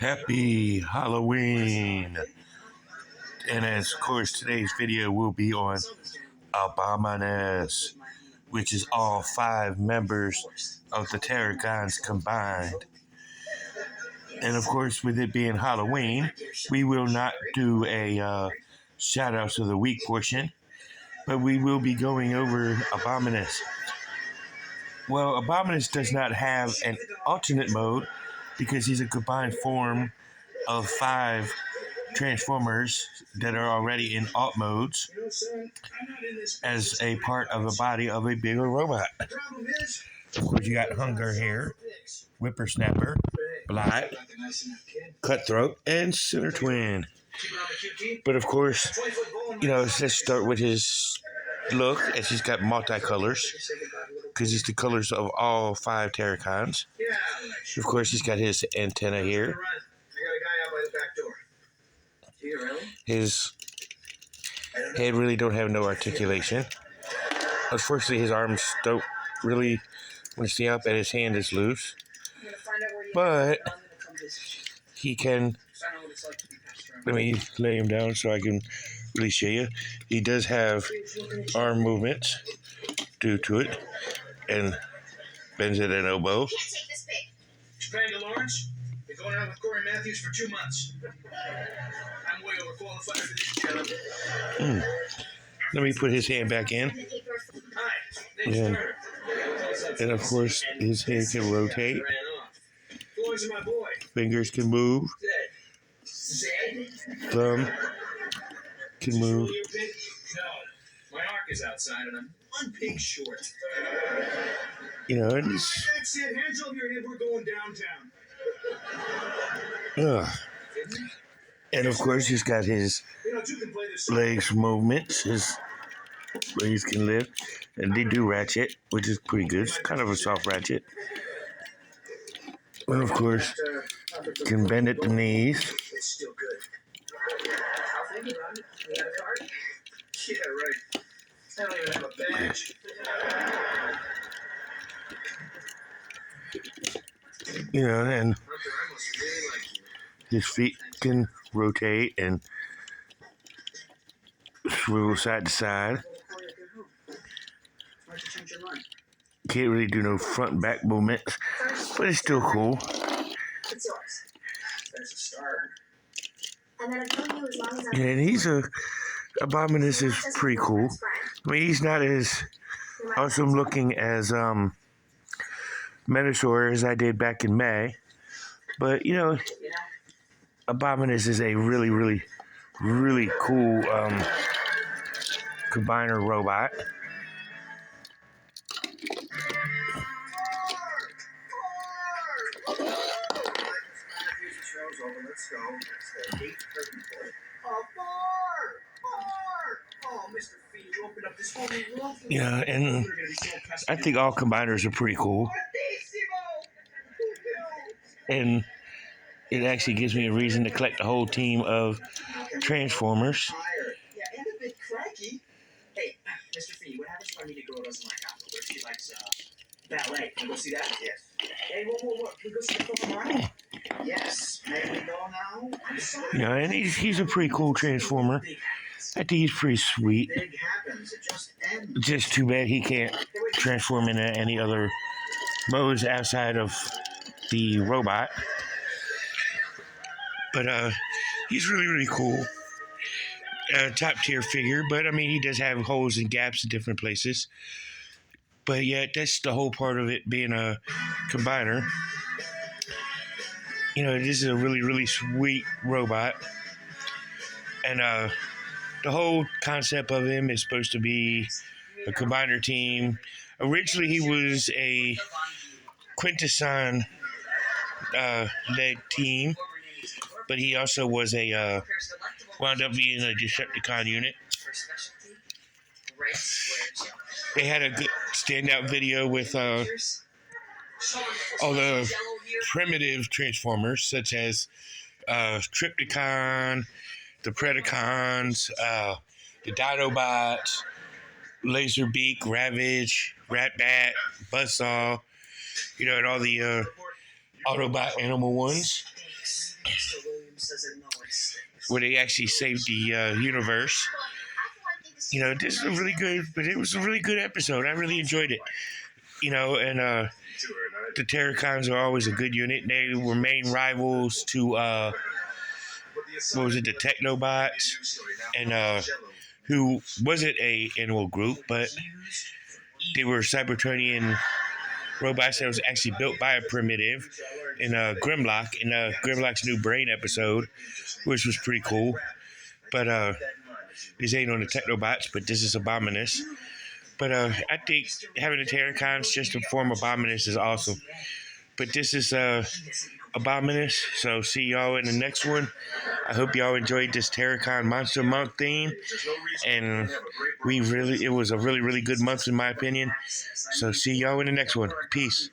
Happy Halloween! And as of course today's video will be on Abominus, which is all 5 members of the Terragons combined. And of course, with it being Halloween, we will not do a shout outs of the week portion, but we will be going over Abominus. Well, Abominus does not have an alternate mode because he's a combined form of 5 Transformers that are already in alt modes as a part of the body of a bigger robot. Of course, you got Hunger here, Whippersnapper, Blight, Cutthroat, and Center Twin. But of course, let's start with his look, as he's got multicolors, because it's the colors of all 5 Terracons. Of course, he's got his antenna here. His head really don't have no articulation. Unfortunately, his arms don't really want to stay up, and his hand is loose. But he can. Let me lay him down so I can really show you. He does have arm movements due to it, and bends at an elbow. Topanga Lawrence, been going out with Corey Matthews for 2 months. I'm way overqualified for this job. Let me put his hand back in. Hi, and of course, his head can rotate. Fingers can move. Thumb can move. No, my arc is outside and I'm 1 pig short. And That's it. Hands over your head. We're going downtown. And of course, he's got his legs movements. His legs can lift, and they do ratchet, which is pretty good. It's kind of a soft ratchet. And of course, can bend at the knees. It's still good. How thinking about it? You got a card? Yeah, right. I don't even have a badge. And his feet can rotate and swivel side to side. Can't really do no front and back movements, but it's still cool. It's yours. There's a star. And Abominus is pretty cool. I mean, he's not as awesome looking as Metasaur as I did back in May, but Abominus is a really, really, really cool combiner robot. And I think all combiners are pretty cool. And it actually gives me a reason to collect the whole team of Transformers. Yeah, and a bit cranky. Hey, Mr. Fee, what happens if I meet a girl who doesn't like opera, but she likes ballet? Can we go see that? Yes. Hey, what? Can we go see the Philharmonic? Yes. May we go now? I'm sorry. And he's a pretty cool Transformer. I think he's pretty sweet. Big happens. It just ends. Just too bad he can't transform into any other modes outside of the robot. But he's really, really cool. Top tier figure, but I mean, he does have holes and gaps in different places. But yeah, that's the whole part of it being a combiner. This is a really, really sweet robot. And the whole concept of him is supposed to be a combiner team. Originally, he was a Quintesson led team, but he also was wound up being a Decepticon unit. They had a good standout video with all the primitive Transformers, such as Tripticon, the Predacons, the Dinobots, Laserbeak, Ravage, Ratbat, Buzzsaw, and all the Autobot animal ones. where they actually saved the universe. You know, this is a really good, but it was a really good episode. I really enjoyed it. You know, and the Terracons are always a good unit. They were main rivals to what was it, the Technobots, and who wasn't a animal group, but they were Cybertronian robots that was actually built by a primitive in Grimlock, in Grimlock's new Brain episode, which was pretty cool. But this ain't on the Technobots, but this is Abominus. But I think having the Terracons just to form Abominus is awesome. But this is Abominus, so see y'all in the next one. I hope y'all enjoyed this Terracon Monster Month theme, and it was a really, really good month in my opinion. So see y'all in the next one. Peace.